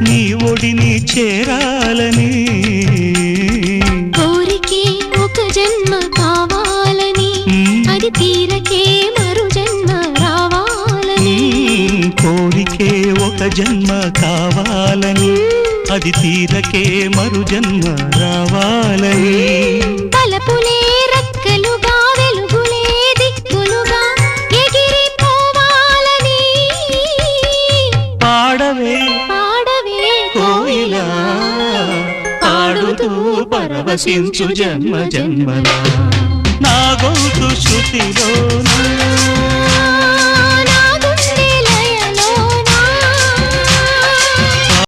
నీ ఒడిని చేరాలని కోరికే ఒక జన్మ కావాలని అది తీరకే మరు జన్మ రావాలని కోరికే ఒక జన్మ కావాలని అది తీరకే మరు జన్మ రావాలని తలపులే రెక్కలుగా వెలుగులే దిక్కులుగా ఎగిరిపోవాలని పాడవే పాడవే కోయిలా పాడుతూ పరవశించు జన్మ జన్మలా నా గొంతు శృతిలోనా